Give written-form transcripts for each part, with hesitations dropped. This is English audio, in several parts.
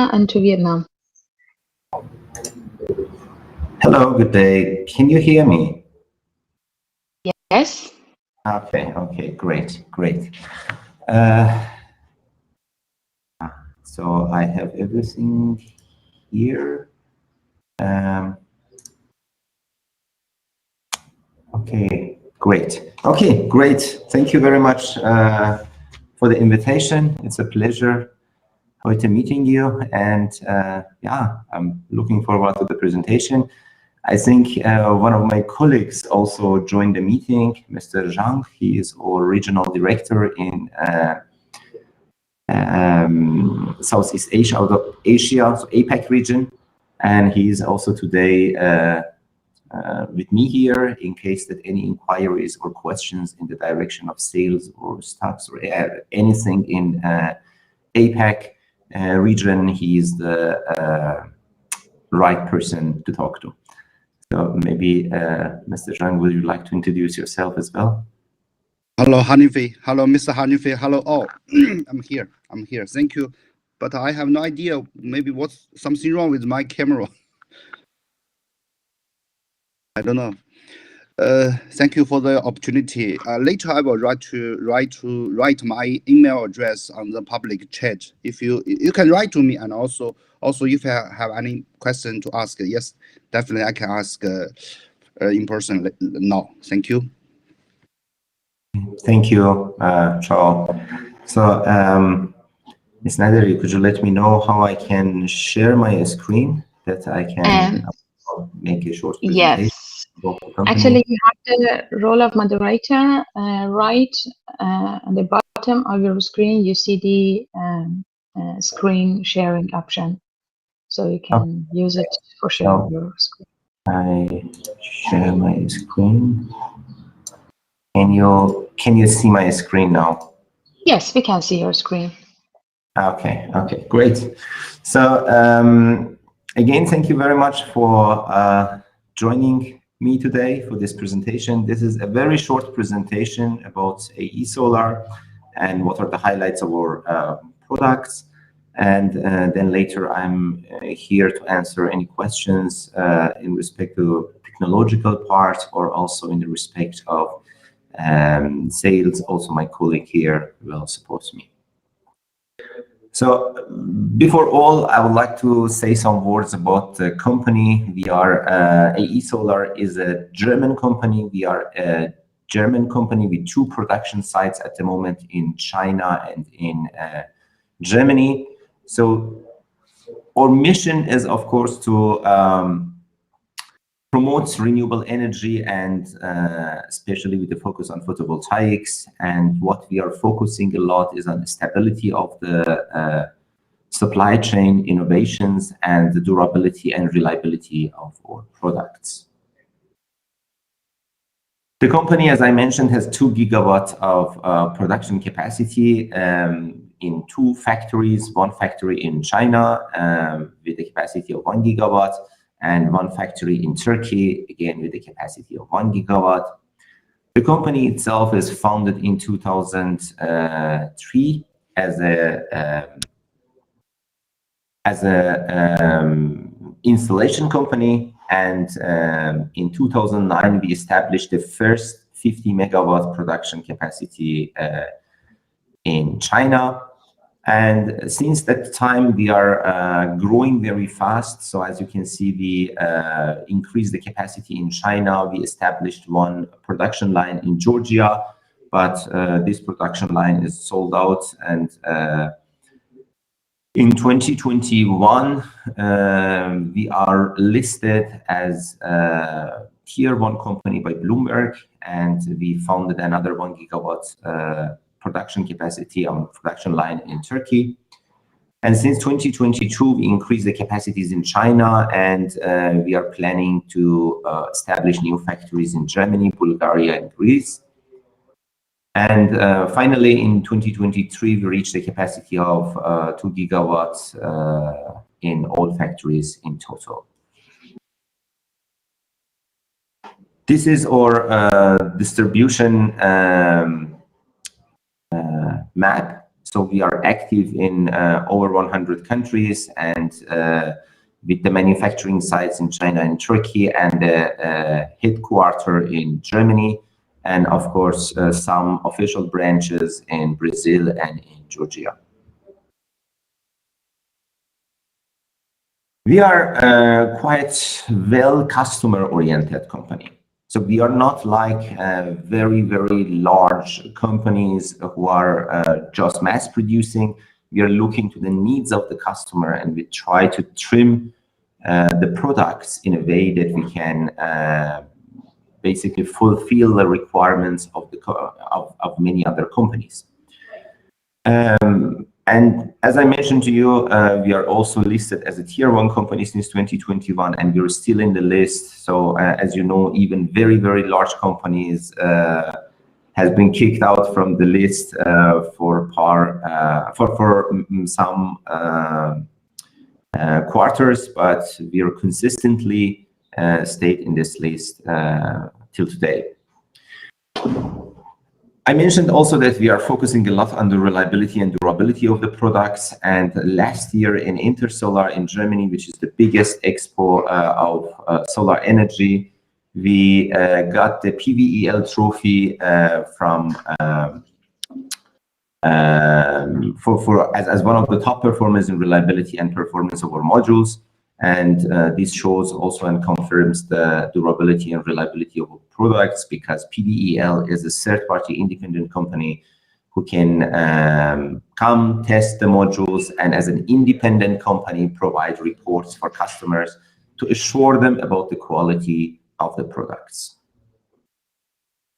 China and to Vietnam. Hello, good day. Can you hear me? Yes. Okay, great. So I have everything here. Okay, great. Thank you very much for the invitation. It's a pleasure meeting you, and yeah, I'm looking forward to the presentation. I think one of my colleagues also joined the meeting, Mr. Zhang. He is our regional director in Southeast Asia, so APAC region, and he is also today with me here in case that any inquiries or questions in the direction of sales or stocks or anything in APAC region, he is the right person to talk to. So maybe Mr. Zhang, would you like to introduce yourself as well? Hello, Hanifi. Hello, Mr. Hanifi. Hello, all. I'm here. Thank you. But I have no idea. Maybe what's something wrong with my camera. I don't know. Thank you for the opportunity. Later, I will write my email address on the public chat. If you can write to me, and also if you have any question to ask, yes, definitely I can ask in person now. Thank you. Thank you, Charles. So, Ms. Nader, could you let me know how I can share my screen that I can make a short presentation? Yes. Actually, you have the role of moderator. Right on the bottom of your screen, you see the screen sharing option. So you can use it for sharing your screen. I share my screen. Can you see my screen now? Yes, we can see your screen. Okay, great. So again, thank you very much for joining me today for this presentation. This is a very short presentation about AE Solar and what are the highlights of our products. And then later I'm here to answer any questions in respect to technological part or also in the respect of sales. Also, my colleague here will support me. So before all, I would like to say some words about the company. We are AE Solar is a German company. We are a German company with 2 production sites at the moment in China and in Germany. So our mission is, of course, to promote renewable energy and especially with the focus on photovoltaics. And what we are focusing a lot is on the stability of the supply chain innovations and the durability and reliability of our products. The company, as I mentioned, has 2 gigawatts of production capacity in 2 factories, 1 factory in China with a capacity of 1 gigawatt and 1 factory in Turkey, again with a capacity of 1 gigawatt. The company itself is founded in 2003 as a installation company, and in 2009 we established the first 50 megawatt production capacity in China. And since that time, we are growing very fast. So as you can see, we increased the capacity in China. We established 1 production line in Georgia, but this production line is sold out. And in 2021, we are listed as a Tier 1 company by Bloomberg, and we founded another 1 gigawatt production capacity on production line in Turkey. And since 2022, we increased the capacities in China, and we are planning to establish new factories in Germany, Bulgaria, and Greece. And finally, in 2023, we reached the capacity of 2 gigawatts in all factories in total. This is our distribution map. So we are active in over 100 countries, and with the manufacturing sites in China and Turkey, and the headquarter in Germany, and of course some official branches in Brazil and in Georgia. We are quite well customer-oriented company. So we are not like very, very large companies who are just mass producing. We are looking to the needs of the customer, and we try to trim the products in a way that we can basically fulfill the requirements of many other companies. And as I mentioned to you, we are also listed as a tier 1 company since 2021, and we're still in the list. So as you know, even very, very large companies has been kicked out from the list for some quarters, but we are consistently stayed in this list till today. I mentioned also that we are focusing a lot on the reliability and durability of the products. And last year in Intersolar in Germany, which is the biggest expo of solar energy, we got the PVEL trophy as one of the top performers in reliability and performance of our modules. And this shows also and confirms the durability and reliability of our products, because PVEL is a third-party independent company who can come test the modules, and as an independent company provide reports for customers to assure them about the quality of the products.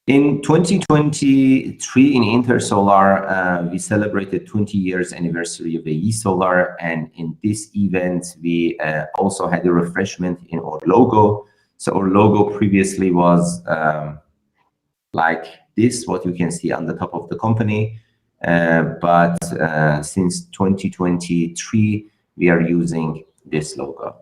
In 2023 in Intersolar, we celebrated 20 years anniversary of the Solar, and in this event we also had a refreshment in our logo. So our logo previously was like this, what you can see on the top of the company, but since 2023 we are using this logo.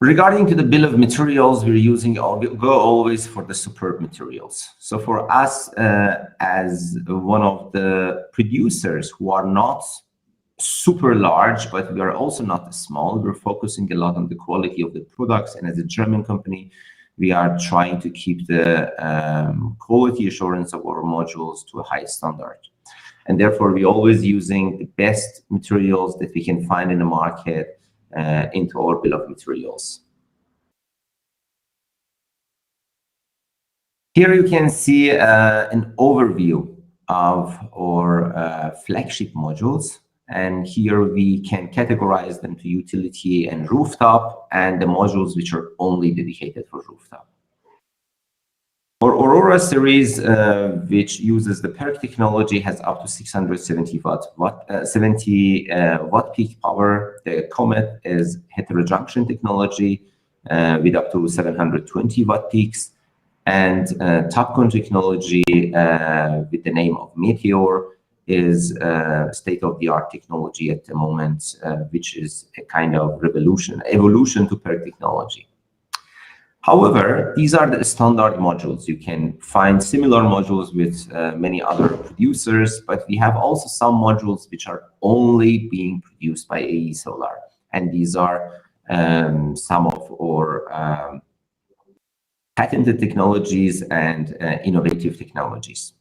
Regarding to the bill of materials, we're using, go always for the superb materials. So for us, as one of the producers who are not super large, but we are also not small, we're focusing a lot on the quality of the products. And as a German company, we are trying to keep the quality assurance of our modules to a high standard. And therefore, we're always using the best materials that we can find in the market into our bill of materials. Here you can see an overview of our flagship modules, and here we can categorize them to utility and rooftop, and the modules which are only dedicated for rooftop. Our Aurora series, which uses the PERC technology, has up to 670 watt peak power. The Comet is heterojunction technology with up to 720 watt peaks, and TOPCon technology with the name of Meteor is state-of-the-art technology at the moment, which is a kind of evolution to PERC technology. However, these are the standard modules. You can find similar modules with many other producers, but we have also some modules which are only being produced by AE Solar. And these are some of our patented technologies and innovative technologies.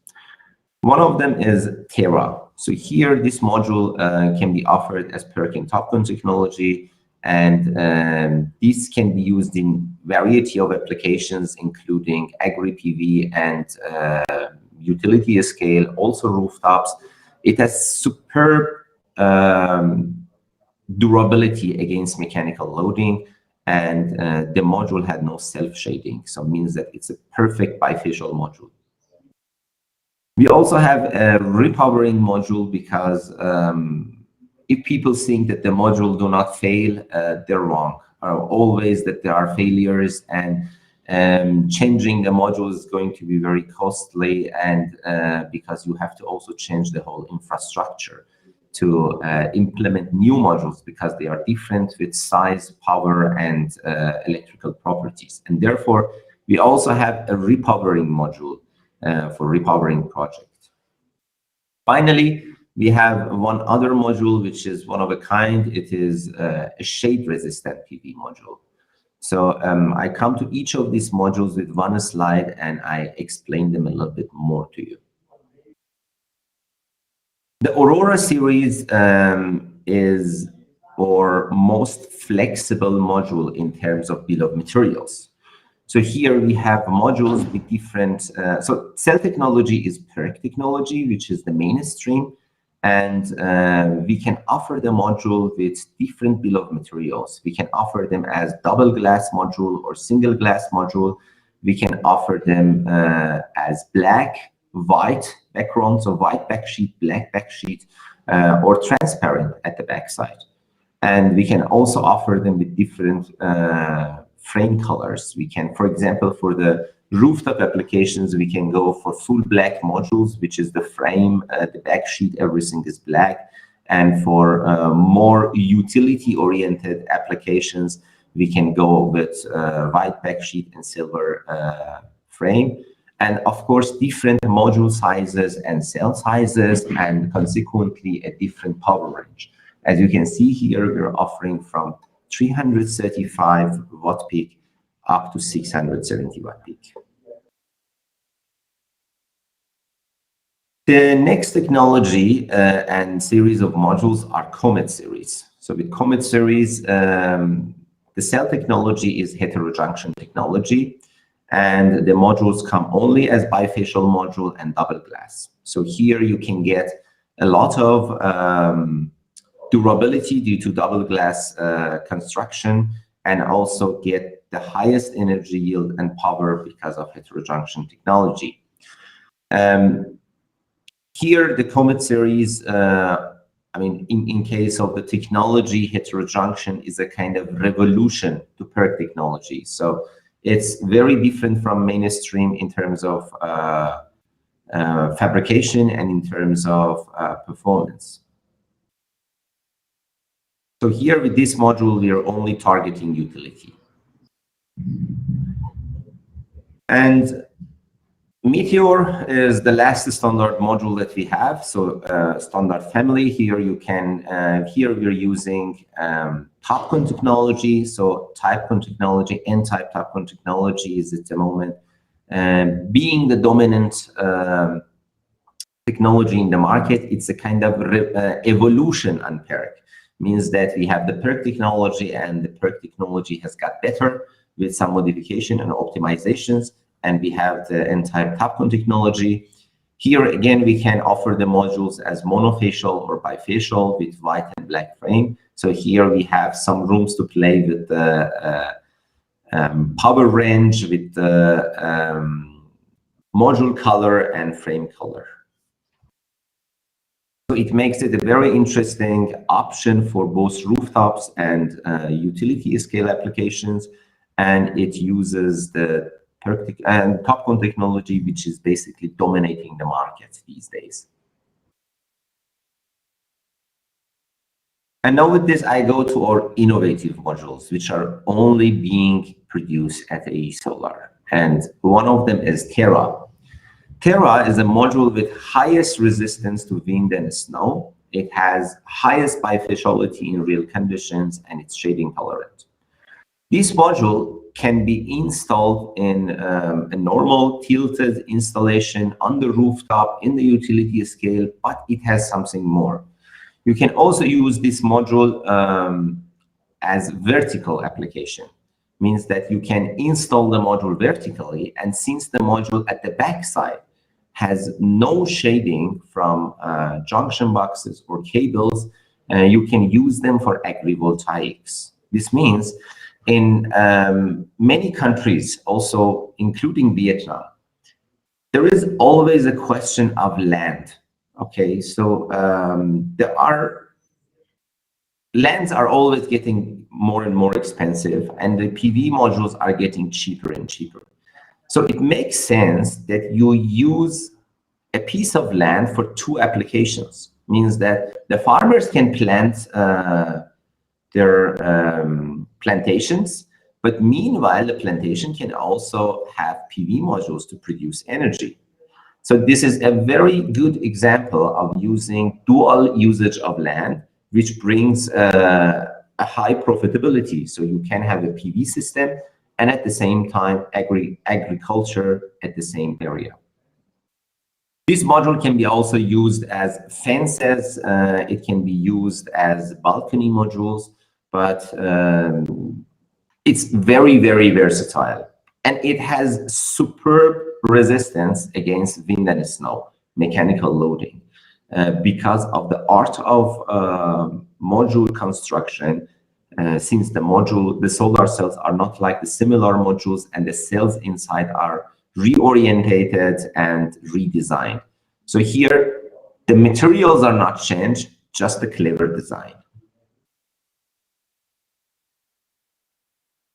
One of them is Terra. So here, this module can be offered as PERC and TOPCon technology. And this can be used in variety of applications, including agri-PV and utility scale, also rooftops. It has superb durability against mechanical loading, and the module had no self-shading, so it means that it's a perfect bifacial module. We also have a repowering module, because if people think that the module do not fail, they're wrong. Always that there are failures, and changing the module is going to be very costly, and because you have to also change the whole infrastructure to implement new modules, because they are different with size, power, and electrical properties. And therefore, we also have a repowering module, for repowering project. Finally, we have one other module, which is one of a kind. It is a shade-resistant PV module. So I come to each of these modules with one slide, and I explain them a little bit more to you. The Aurora series is our most flexible module in terms of bill of materials. So here we have modules with different, so cell technology is PERC technology, which is the mainstream. And we can offer the module with different bill of materials. We can offer them as double glass module or single glass module. We can offer them as black, white background, so white backsheet, black backsheet, or transparent at the backside. And we can also offer them with different frame colors. We can, for example, for the rooftop applications, we can go for full black modules, which is the frame, the back sheet, everything is black. And for more utility-oriented applications, we can go with white back sheet and silver frame. And of course, different module sizes and cell sizes, and consequently a different power range. As you can see here, we're offering from 335 watt peak up to 670 watt peak. The next technology and series of modules are Comet series. So with Comet series, the cell technology is heterojunction technology, and the modules come only as bifacial module and double glass. So here you can get a lot of durability due to double glass construction, and also get the highest energy yield and power because of heterojunction technology. Here, the Comet series, I mean, in case of the technology, heterojunction is a kind of revolution to PERC technology. So it's very different from mainstream in terms of fabrication and in terms of performance. So here with this module, we are only targeting utility. And Meteor is the last standard module that we have. So standard family here, you can, here we're using TOPCon technology. So TOPCon technology, N-type TOPCon technology is at the moment being the dominant technology in the market. It's a kind of evolution on PERC. Means that we have the PERC technology, and the PERC technology has got better with some modification and optimizations. And we have the N-type TOPCon technology. Here again, we can offer the modules as monofacial or bifacial with white and black frame. So here we have some rooms to play with the power range, with the module color and frame color. So it makes it a very interesting option for both rooftops and utility scale applications. And it uses the PERC and TOPCon technology, which is basically dominating the market these days. And now with this, I go to our innovative modules, which are only being produced at AE Solar. And one of them is Terra. Terra is a module with highest resistance to wind and snow. It has highest bifaciality in real conditions, and it's shading tolerant. This module can be installed in a normal tilted installation on the rooftop in the utility scale, but it has something more. You can also use this module as vertical application. Means that you can install the module vertically, and since the module at the back side has no shading from junction boxes or cables, you can use them for agrivoltaics. This means in many countries, also including Vietnam, there is always a question of land. Okay, so lands are always getting more and more expensive, and the PV modules are getting cheaper and cheaper. So it makes sense that you use a piece of land for two applications. Means that the farmers can plant their plantations, but meanwhile, the plantation can also have PV modules to produce energy. So this is a very good example of using dual usage of land, which brings a high profitability. So you can have a PV system and at the same time agriculture at the same area. This module can be also used as fences. It can be used as balcony modules, but it's very, very versatile. And it has superb resistance against wind and snow, mechanical loading. Because of the art of module construction, since the solar cells are not like the similar modules and the cells inside are reorientated and redesigned. So here, the materials are not changed, just the clever design.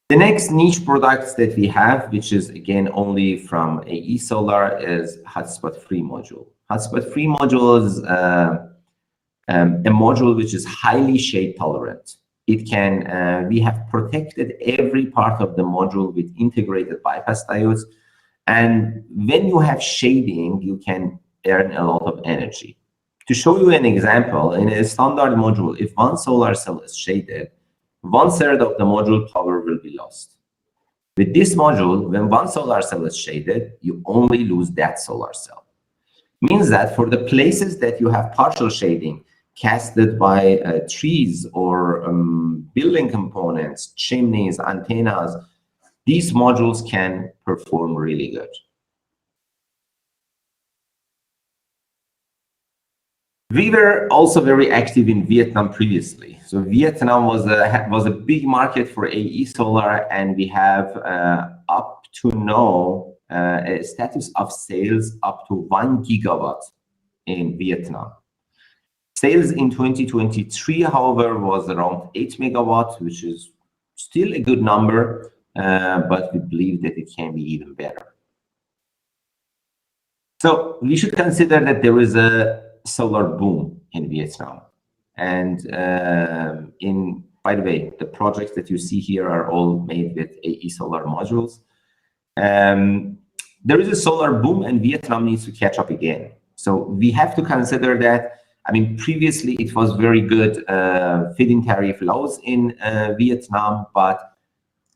The next niche products that we have, which is again only from AE Solar, is hotspot-free module. Hotspot-free module is a module which is highly shade tolerant. It can, we have protected every part of the module with integrated bypass diodes. And when you have shading, you can earn a lot of energy. To show you an example, in a standard module, if one solar cell is shaded, 1/3 of the module power will be lost. With this module, when one solar cell is shaded, you only lose that solar cell. Means that for the places that you have partial shading, casted by trees or building components, chimneys, antennas, these modules can perform really good. We were also very active in Vietnam previously. So Vietnam was a big market for AE Solar, and we have up to now a status of sales up to 1 gigawatt in Vietnam. Sales in 2023, however, was around 8 megawatts, which is still a good number, but we believe that it can be even better. So we should consider that there is a solar boom in Vietnam. And by the way, the projects that you see here are all made with AE Solar modules. There is a solar boom and Vietnam needs to catch up again. So we have to consider that, I mean, previously it was very good feed-in tariff laws in Vietnam, but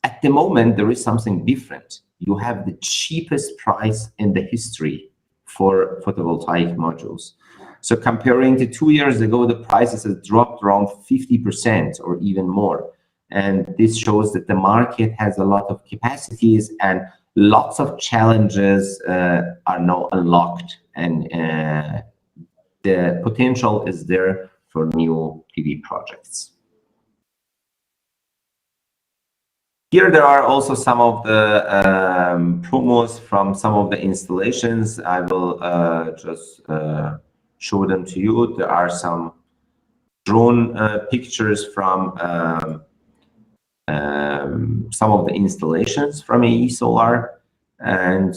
at the moment there is something different. You have the cheapest price in the history for photovoltaic modules. So comparing to 2 years ago, the prices have dropped around 50% or even more. And this shows that the market has a lot of capacities and lots of challenges are now unlocked. And the potential is there for new PV projects. Here there are also some of the promos from some of the installations. I will just show them to you. There are some drone pictures from some of the installations from AE Solar, and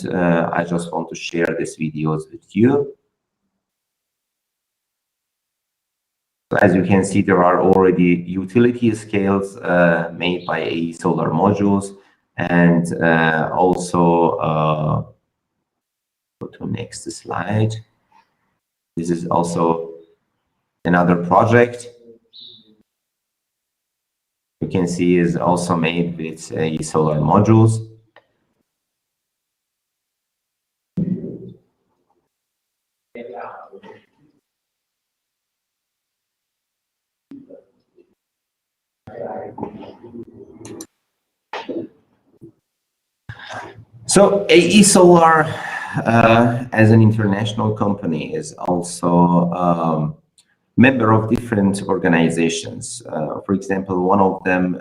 I just want to share these videos with you. So as you can see, there are already utility scales made by AE Solar modules, and also go to next slide. This is also another project. You can see is also made with AE Solar modules. So AE Solar, as an international company, is also member of different organizations. For example, one of them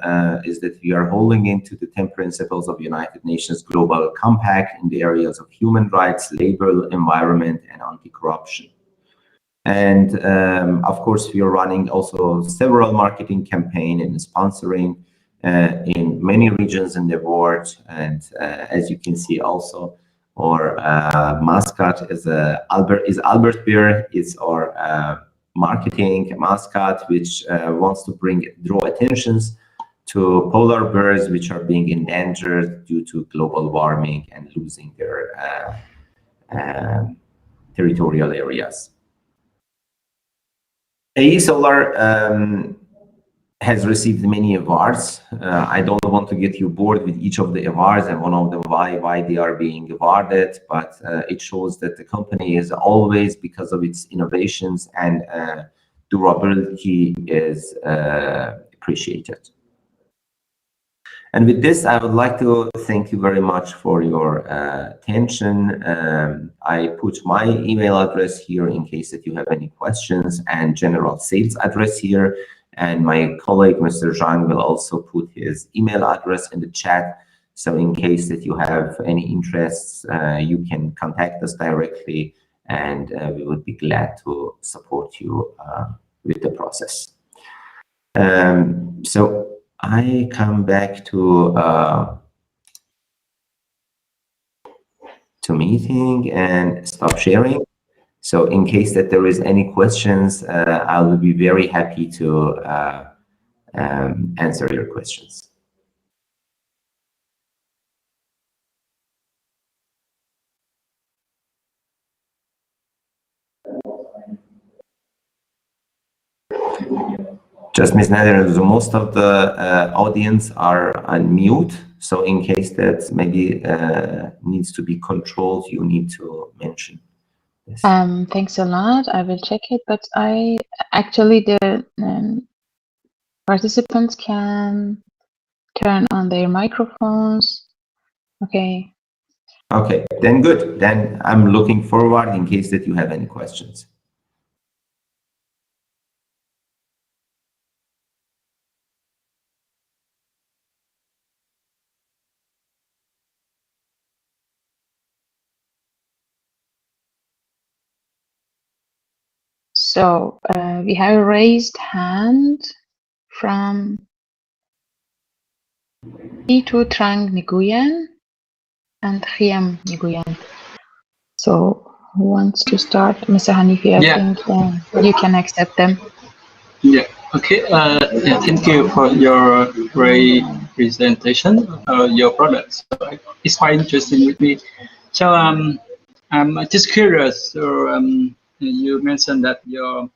is that we are holding into the 10 principles of United Nations Global Compact in the areas of human rights, labor, environment, and anti-corruption. And of course, we are running also several marketing campaigns and sponsoring in many regions in the world. And as you can see also, our mascot is Albert Bear. It's our marketing mascot, which wants to draw attentions to polar bears, which are being endangered due to global warming and losing their territorial areas. AE Solar has received many awards. I don't want to get you bored with each of the awards and one of them why they are being awarded, but it shows that the company is always, because of its innovations and durability, is appreciated. And with this, I would like to thank you very much for your attention. I put my email address here in case that you have any questions, and general sales address here. And my colleague, Mr. Zhang, will also put his email address in the chat. So in case that you have any interests, you can contact us directly, and we would be glad to support you with the process. So I come back to meeting and stop sharing. So in case that there is any questions, I will be very happy to answer your questions. Just Ms. Nader, most of the audience are on mute. So in case that maybe needs to be controlled, you need to mention this. Thanks a lot. I will check it, but I actually the participants can turn on their microphones. Okay. Okay, then good. Then I'm looking forward in case that you have any questions. So we have a raised hand from Itu Trang Nguyen and Khiam Nguyen. So who wants to start? Mr. Hanifi, I think then you can accept them. Yeah, okay. Yeah, thank you for your great presentation of your products. So it's quite interesting with me. So I'm just curious. So you mentioned that your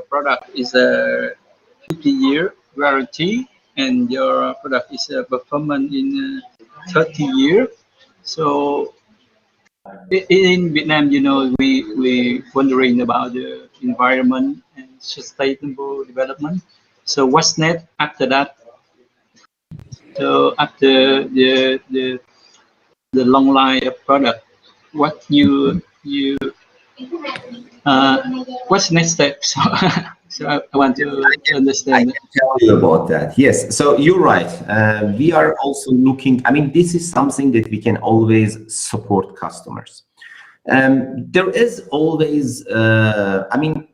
product is a 50-year warranty, and your product is a performance in 30 years. So in Vietnam, you know, we wondering about the environment and sustainable development. So what's next after that? So after the long line of product, what what's next step? So I want to understand. I can tell you about that. Yes, so you're right. We are also looking, I mean, this is something that we can always support customers. There is always, I mean,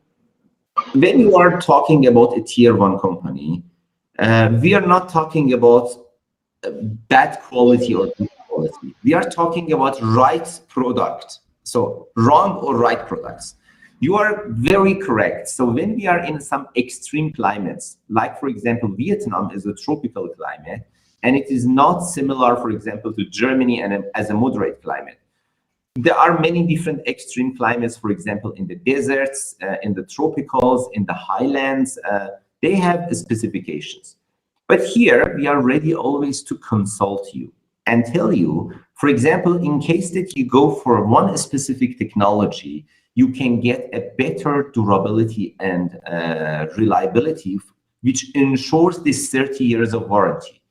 when you are talking about a tier 1 company, we are not talking about bad quality or good quality. We are talking about right product. So wrong or right products. You are very correct. So when we are in some extreme climates, like for example, Vietnam is a tropical climate, and it is not similar, for example, to Germany and as a moderate climate. There are many different extreme climates, for example, in the deserts, in the tropicals, in the highlands, they have specifications. But here we are ready always to consult you and tell you, for example, in case that you go for one specific technology, you can get a better durability and reliability, which ensures this 30 years of warranty.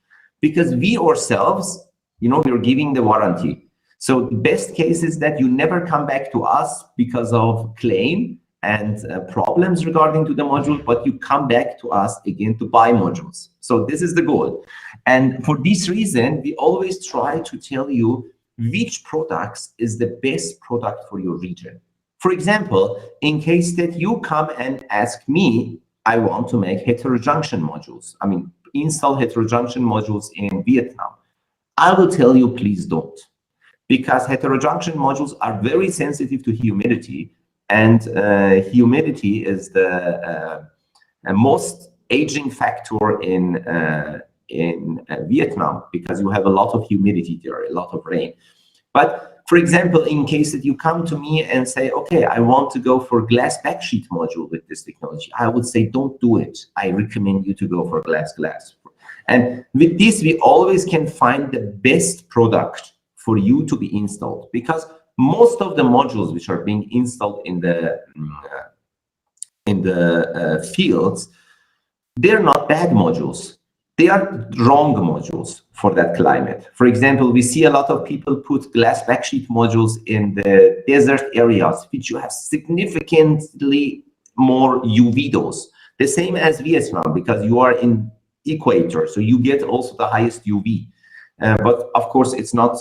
Because we ourselves, you know, we're giving the warranty. So the best case is that you never come back to us because of claim and problems regarding to the module, but you come back to us again to buy modules. So this is the goal. And for this reason, we always try to tell you which products is the best product for your region. For example, in case that you come and ask me, I want to make heterojunction modules. I mean, install heterojunction modules in Vietnam. I will tell you, please don't. Because heterojunction modules are very sensitive to humidity, and humidity is the most aging factor in Vietnam, because you have a lot of humidity there, a lot of rain. But for example, in case that you come to me and say, okay, I want to go for glass backsheet module with this technology, I would say, don't do it. I recommend you to go for glass. And with this, we always can find the best product for you to be installed, because most of the modules which are being installed in the fields, they're not bad modules. They are wrong modules for that climate. For example, we see a lot of people put glass backsheet modules in the desert areas, which you have significantly more UV dose. The same as Vietnam, because you are in equator, so you get also the highest UV. But of course, it's not,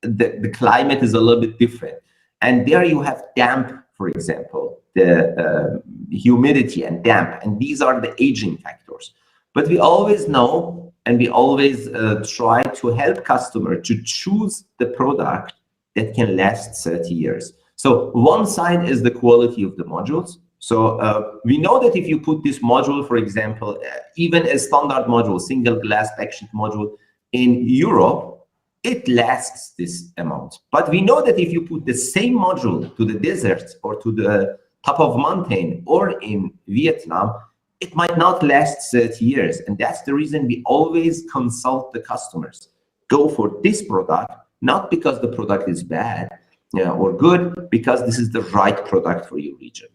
the climate is a little bit different. And there you have damp, for example, the humidity and damp, and these are the aging factors. But we always know, and we always try to help customer to choose the product that can last 30 years. So one side is the quality of the modules. So we know that if you put this module, for example, even a standard module, single glass backsheet module in Europe, it lasts this amount. But we know that if you put the same module to the desert or to the top of mountain or in Vietnam, it might not last 30 years. And that's the reason we always consult the customers. Go for this product, not because the product is bad or good, because this is the right product for your region.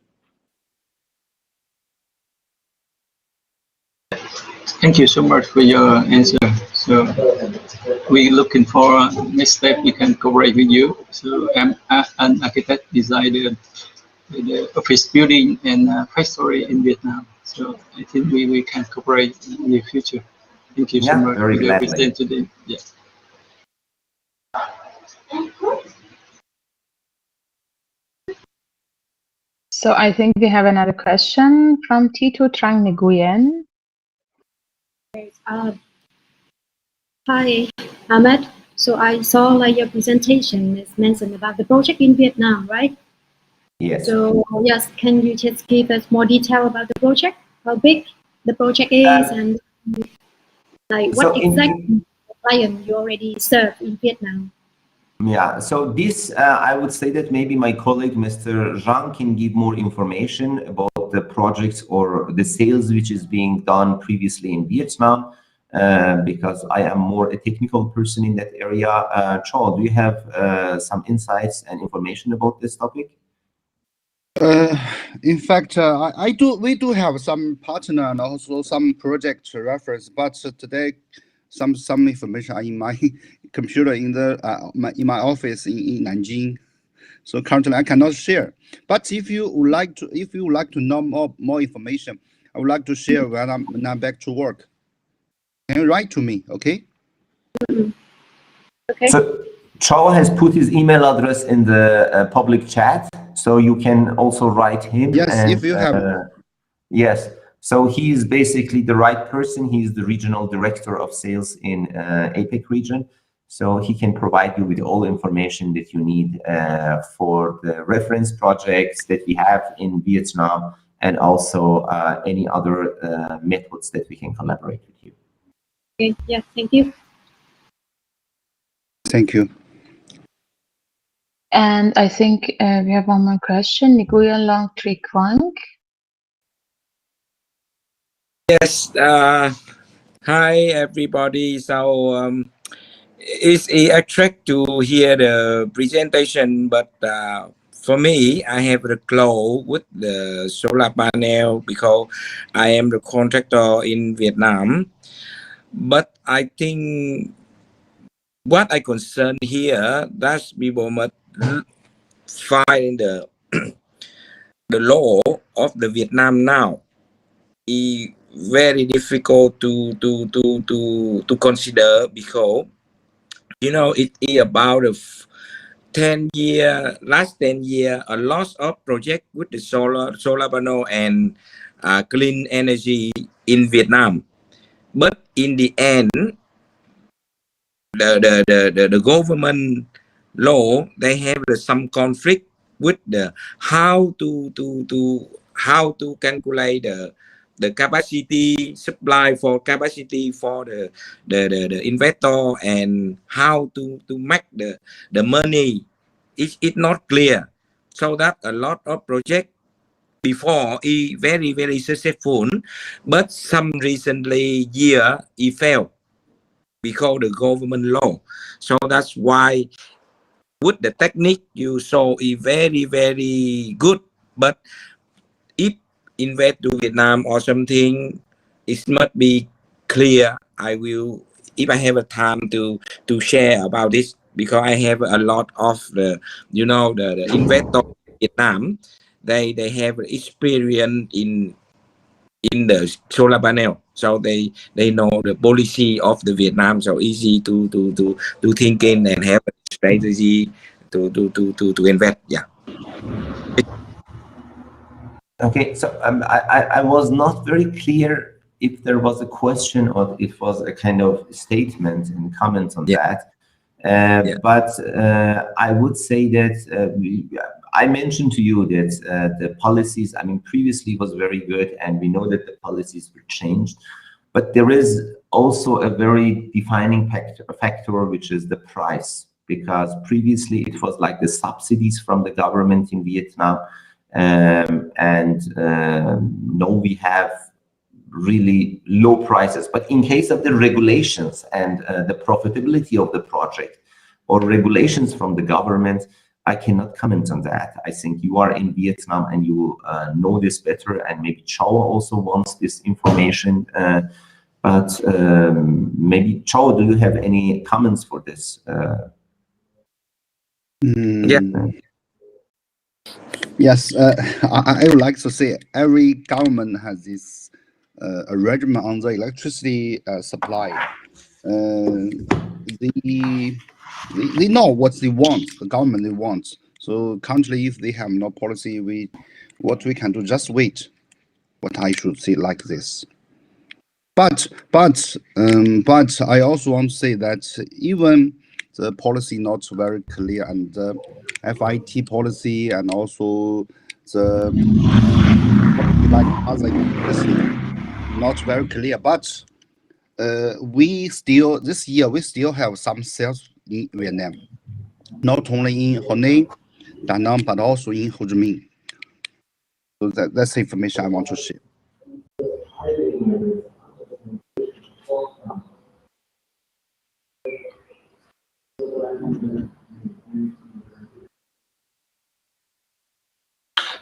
Thank you so much for your answer. So we're looking for next step we can cooperate with you. So I'm an architect, designer, the office building and factory in Vietnam. So I think we can cooperate in the future. Thank you so much for your present today. Yeah. So I think we have another question from Tito Trang Nguyen. Hi, Ahmed. So I saw like your presentation is mentioned about the project in Vietnam, right? Yes. So yes, can you just give us more detail about the project? How big the project is, and like what exactly client you already serve in Vietnam? Yeah, so this, I would say that maybe my colleague, Mr. Zhang, can give more information about the projects or the sales which is being done previously in Vietnam, because I am more a technical person in that area. Cho, do you have some insights and information about this topic? In fact, we do have some partner and also some project reference, but today some information are in my computer in my office in Nanjing. So currently I cannot share. But if you would like to know more information, I would like to share when I'm back to work. Can you write to me, okay? Okay. So Cho has put his email address in the public chat, so you can also write him. Yes, and, if you have. Yes. So he is basically the right person. He is the regional director of sales in APEC region. So he can provide you with all information that you need for the reference projects that we have in Vietnam, and also any other methods that we can collaborate with you. Okay. Yeah. Thank you. Thank you. And I think we have one more question. Nguyen Long Tri Quang. Yes, hi everybody. So it's a trick to hear the presentation, but for me, I have the glow with the solar panel because I am the contractor in Vietnam. But I think what I concern here, that people must find the the law of the Vietnam now is very difficult to consider, because you know it is about the 10 year, last 10 year, a lot of project with the solar panel and clean energy in Vietnam. But in the end, the government law, they have some conflict with the how to calculate the capacity supply for capacity for the investor, and how to make the money it's not clear. So that a lot of project before is very successful, but some recently year it failed because the government law. So that's why with the technique you saw is very good, but if invest to Vietnam or something, it must be clear. I will, if I have a time to share about this, because I have a lot of the, you know, the investor in Vietnam, they have experience in the solar panel, so they know the policy of the Vietnam, so easy to think in and have a strategy to invest. Yeah. Okay, so I was not very clear if there was a question or it was a kind of statement and comment on that. But I would say that I mentioned to you that the policies, I mean, previously was very good, and we know that the policies were changed. But there is also a very defining factor, which is the price, because previously it was like the subsidies from the government in Vietnam. Now we have really low prices. But in case of the regulations and the profitability of the project or regulations from the government, I cannot comment on that. I think you are in Vietnam and you know this better, and maybe Chao also wants this information. But maybe Chao, do you have any comments for this? Yes, I would like to say every government has this arrangement on the electricity supply. They know what they want, the government they want. So currently, if they have no policy, what we can do, just wait. What I should say like this. But I also want to say that even the policy not very clear, and the FIT policy and also the like other policy not very clear. But we still this year we still have some sales in Vietnam, not only in Hanoi, Da Nang, but also in Ho Chi Minh. So that's the information I want to share.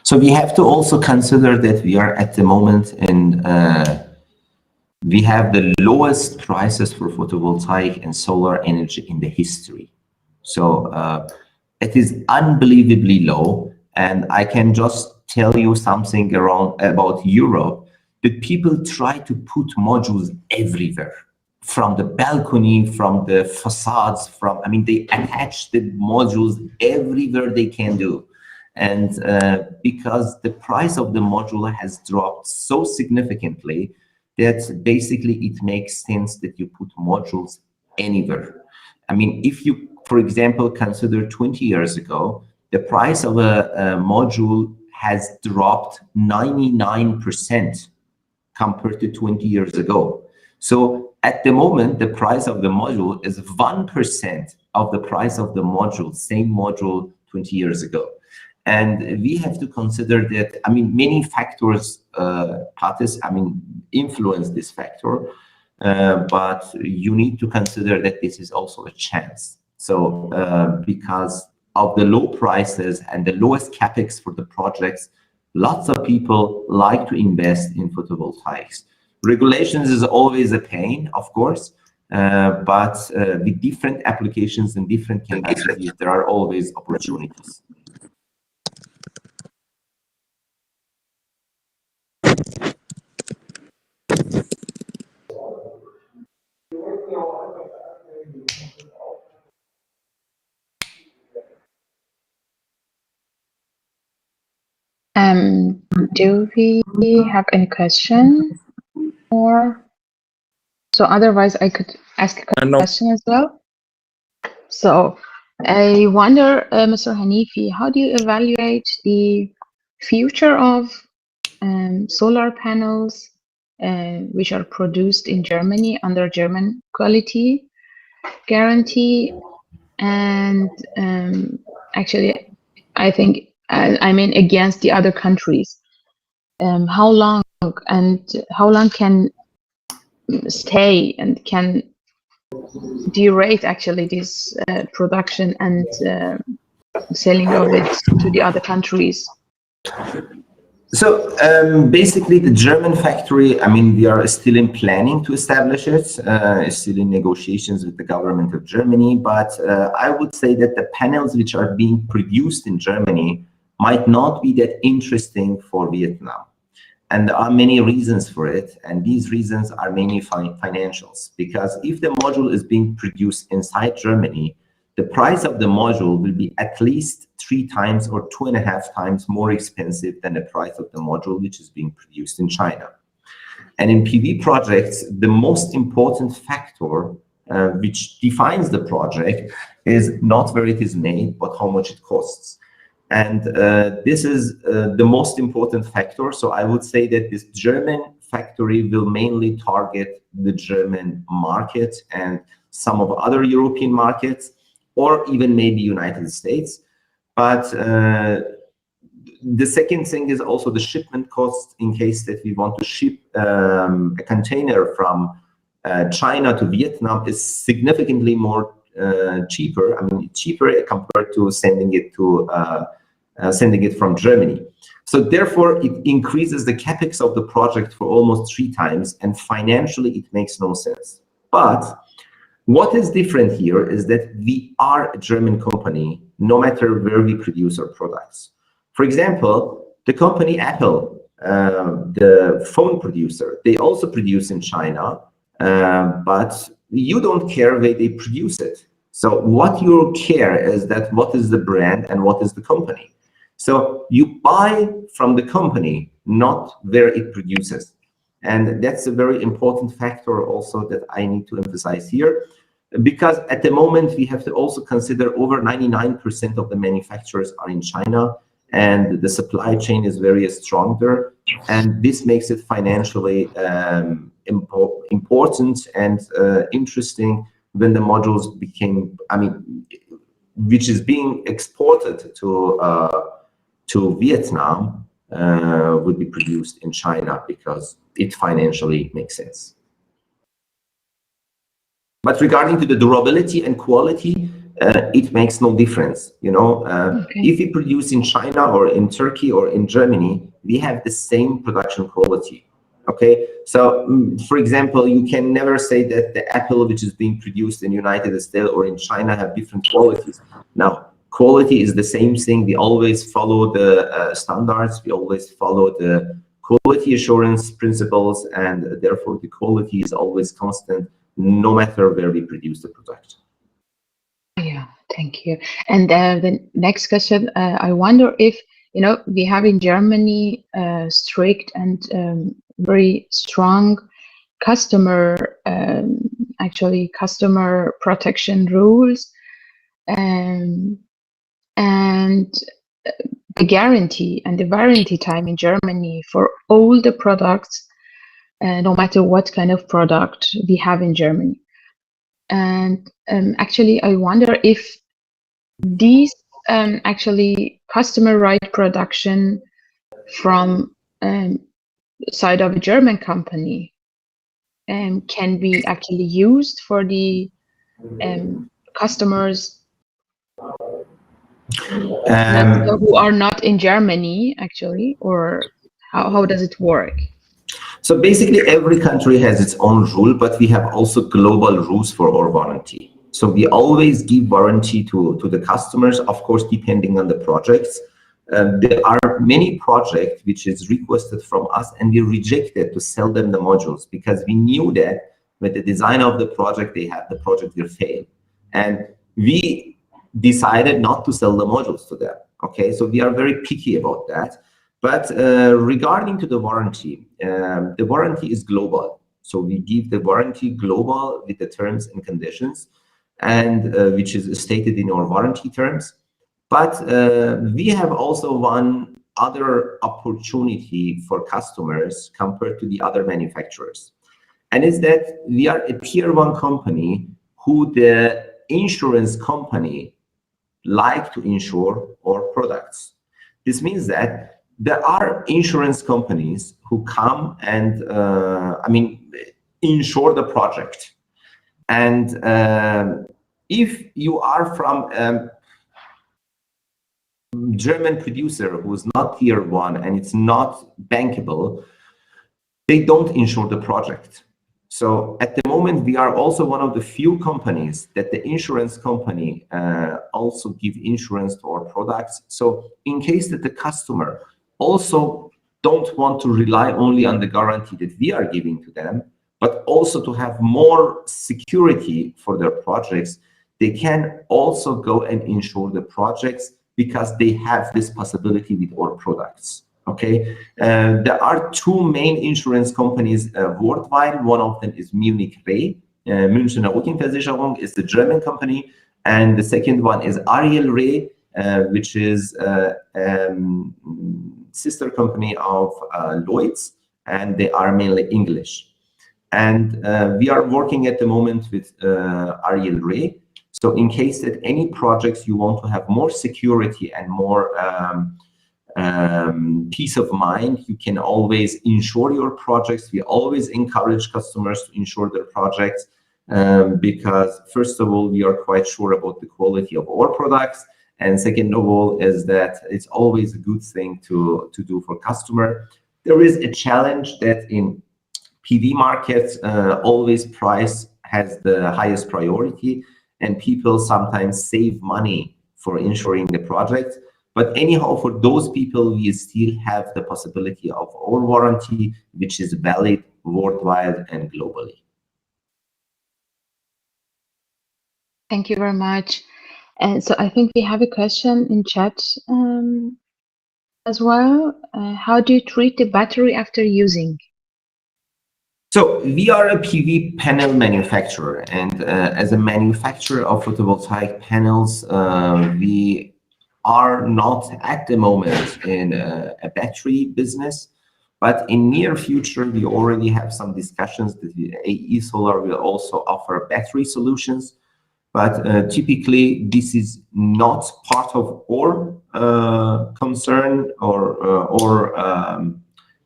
So we have to also consider that we are at the moment in, we have the lowest prices for photovoltaic and solar energy in the history. So it is unbelievably low. And I can just tell you something about Europe, that people try to put modules everywhere, from the balcony, from the facades, I mean, they attach the modules everywhere they can do. And because the price of the module has dropped so significantly that basically it makes sense that you put modules anywhere. I mean, if you, for example, consider 20 years ago, the price of a module has dropped 99% compared to 20 years ago. So at the moment, the price of the module is 1% of the price of the module, same module 20 years ago. And we have to consider that, I mean, many factors influence this factor, but you need to consider that this is also a chance. So because of the low prices and the lowest capex for the projects, lots of people like to invest in photovoltaics. Regulations is always a pain, of course, but with different applications and different capacities, there are always opportunities. Do we have any question? Or so otherwise I could ask a question as well. So I wonder, Mr. Hanifi, how do you evaluate the future of solar panels which are produced in Germany under German quality guarantee, and actually, I think, I mean, against the other countries. How long can stay and can derate actually this production and selling of it to the other countries? So basically, the German factory, I mean, we are still in planning to establish it, still in negotiations with the government of Germany. But I would say that the panels which are being produced in Germany might not be that interesting for Vietnam. And there are many reasons for it. And these reasons are mainly financials. Because if the module is being produced inside Germany, the price of the module will be at least 3 times or 2.5 times more expensive than the price of the module which is being produced in China. And in PV projects, the most important factor which defines the project is not where it is made, but how much it costs. And this is the most important factor. So I would say that this German factory will mainly target the German market and some of other European markets, or even maybe United States. But the second thing is also the shipment cost, in case that we want to ship a container from China to Vietnam is significantly more cheaper. I mean, cheaper compared to sending it from Germany. So therefore, it increases the capex of the project for almost 3 times, and financially, it makes no sense. But what is different here is that we are a German company, no matter where we produce our products. For example, the company Apple, the phone producer, they also produce in China, but you don't care where they produce it. So what you care is that what is the brand and what is the company. So you buy from the company, not where it produces. And that's a very important factor also that I need to emphasize here, because at the moment we have to also consider over 99% of the manufacturers are in China, and the supply chain is very strong there. And this makes it financially important and interesting when the modules became, I mean, which is being exported to Vietnam would be produced in China because it financially makes sense. But regarding to the durability and quality, it makes no difference. You know, if we produce in China or in Turkey or in Germany, we have the same production quality. Okay, so for example, you can never say that the Apple which is being produced in United States or in China have different qualities. Now, quality is the same thing. We always follow the standards. We always follow the quality assurance principles, and therefore the quality is always constant, no matter where we produce the product. Yeah, thank you. And the next question, I wonder if, you know, we have in Germany strict and very strong customer protection rules, and the guarantee and the warranty time in Germany for all the products, no matter what kind of product we have in Germany. And actually, I wonder if these actually customer right production from side of a German company can be actually used for the customers who are not in Germany, actually, or how does it work? So basically, every country has its own rule, but we have also global rules for our warranty. So we always give warranty to the customers, of course, depending on the projects. There are many projects which is requested from us, and we rejected to sell them the modules because we knew that with the design of the project, the project will fail. And we decided not to sell the modules to them. Okay, so we are very picky about that. But regarding to the warranty is global. So we give the warranty global with the terms and conditions, and which is stated in our warranty terms. But we have also one other opportunity for customers compared to the other manufacturers. And is that we are a tier 1 company who the insurance company like to insure our products. This means that there are insurance companies who come and, insure the project. And if you are from a German producer who is not tier 1 and it's not bankable, they don't insure the project. So at the moment, we are also one of the few companies that the insurance company also give insurance to our products. So in case that the customer also don't want to rely only on the guarantee that we are giving to them, but also to have more security for their projects, they can also go and insure the projects because they have this possibility with our products. Okay, there are two main insurance companies worldwide. One of them is Munich Re, Münchner Rückversicherung is the German company, and the second one is Ariel Re, which is sister company of Lloyd's, and they are mainly English. And we are working at the moment with Ariel Re. So in case that any projects you want to have more security and more peace of mind, you can always insure your projects. We always encourage customers to insure their projects because first of all, we are quite sure about the quality of our products. And second of all is that it's always a good thing to do for customer. There is a challenge that in PV markets, always price has the highest priority and people sometimes save money for insuring the project. But anyhow, for those people, we still have the possibility of our warranty, which is valid worldwide and globally. Thank you very much. And so I think we have a question in chat as well. How do you treat the battery after using? So we are a PV panel manufacturer, and as a manufacturer of photovoltaic panels, we are not at the moment in a battery business, but in near future, we already have some discussions that AE Solar will also offer battery solutions. But typically, this is not part of our concern or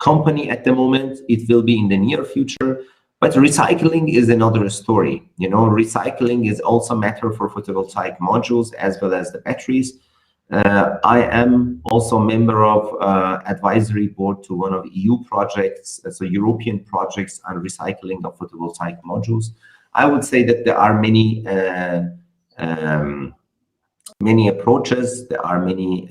company at the moment. It will be in the near future. But recycling is another story. You know, recycling is also a matter for photovoltaic modules as well as the batteries. I am also a member of advisory board to one of EU projects, so European projects on recycling of photovoltaic modules. I would say that there are many approaches, there are many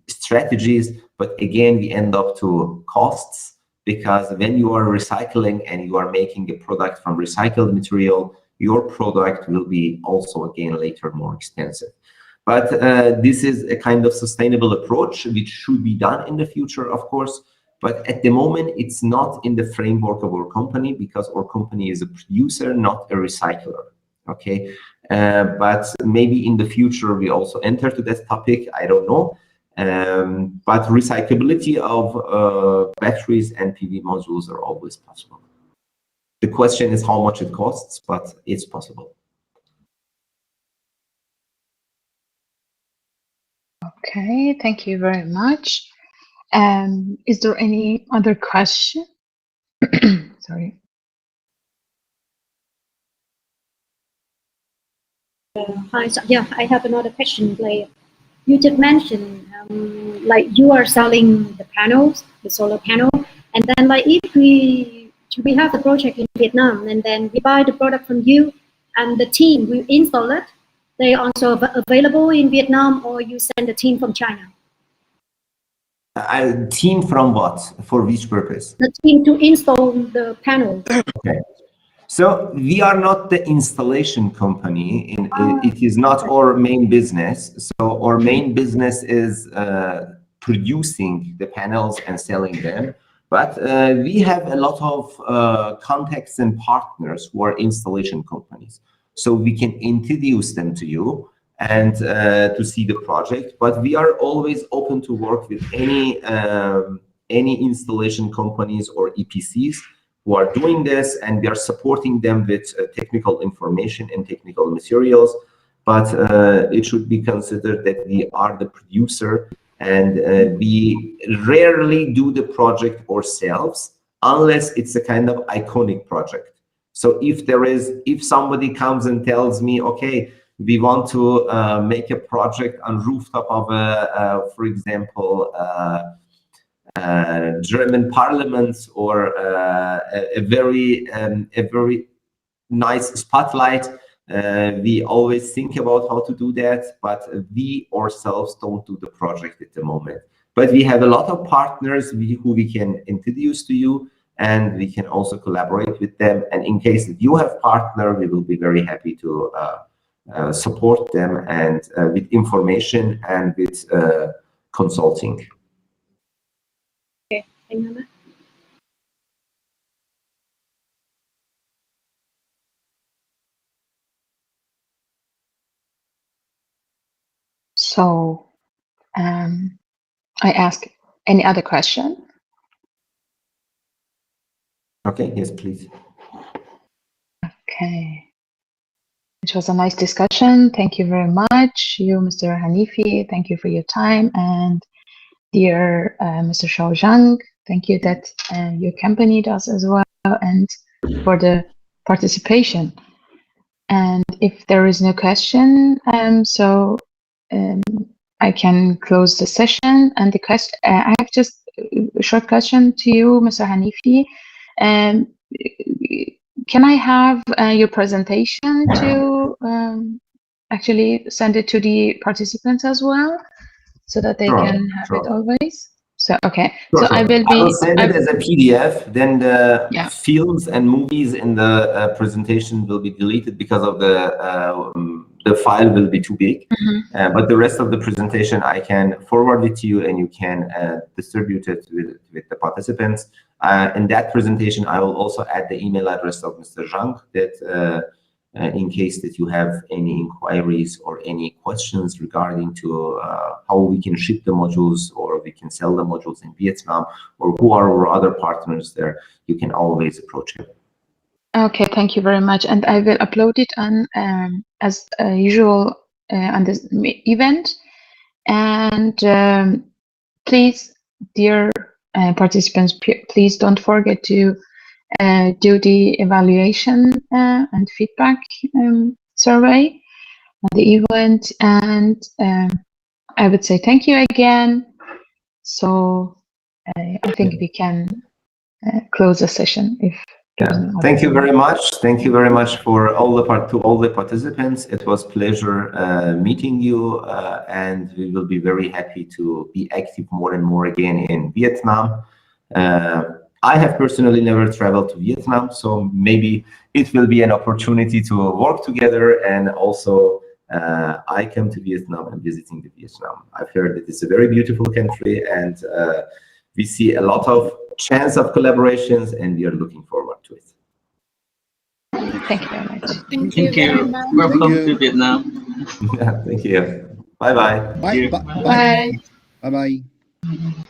strategies, but again, we end up to costs, because when you are recycling and you are making a product from recycled material, your product will be also again later more expensive. But this is a kind of sustainable approach which should be done in the future, of course. But at the moment, it's not in the framework of our company, because our company is a producer, not a recycler. Okay, but maybe in the future we also enter to that topic. I don't know. But recyclability of batteries and PV modules are always possible. The question is how much it costs, but it's possible. Okay, thank you very much. Is there any other question? Sorry. Hi, so, yeah, I have another question. Like you just mentioned, like you are selling the panels, the solar panel, and then like if we have the project in Vietnam, and then we buy the product from you, and the team will install it. They also available in Vietnam, or you send a team from China? A team from what? For which purpose? The team to install the panel. Okay. So we are not the installation company. It is not our main business. So our main business is producing the panels and selling them. But we have a lot of contacts and partners who are installation companies. So we can introduce them to you and to see the project. But we are always open to work with any installation companies or EPCs who are doing this, and we are supporting them with technical information and technical materials. but it should be considered that we are the producer, and we rarely do the project ourselves unless it's a kind of iconic project. So if somebody comes and tells me, okay, we want to make a project on rooftop of for example, German parliament, or a very nice spotlight, we always think about how to do that, but we ourselves don't do the project at the moment. But we have a lot of partners who we can introduce to you, and we can also collaborate with them. And in case that you have partner, we will be very happy to support them, and with information and with consulting. Okay, thank you. So I ask any other question? Okay, yes, please. Okay. It was a nice discussion. Thank you very much. You, Mr. Hanifi, thank you for your time. And dear Mr. Shao Zhang, thank you that you accompanied us as well, and for the participation. And if there is no question, I can close the session. And the question, I have just a short question to you, Mr. Hanifi. Can I have your presentation to actually send it to the participants as well, so that they can have it always? So, okay. Sure, so sure. I will send it as a PDF, then the Yeah. films and movies in the presentation will be deleted because of the file will be too big. But the rest of the presentation, I can forward it to you, and you can distribute it with the participants. In that presentation, I will also add the email address of Mr. Zhang, that in case that you have any inquiries or any questions regarding to how we can ship the modules, or we can sell the modules in Vietnam, or who are our other partners there, you can always approach him. Okay, thank you very much. And I will upload it on as usual on this event. And please, dear participants, please don't forget to do the evaluation and feedback survey at the event. And I would say thank you again. So I think we can close the session if. Yeah. Thank you very much. Thank you very much for all the participants. It was pleasure meeting you, and we will be very happy to be active more and more again in Vietnam. I have personally never traveled to Vietnam, so maybe it will be an opportunity to work together, and also I come to Vietnam and visiting the Vietnam. I've heard that it's a very beautiful country, and we see a lot of chance of collaborations, and we are looking forward to it. Thank you very much. Thank you very much. Welcome to Vietnam. Yeah, thank you. Bye-bye. Bye. Bye. Bye. Bye.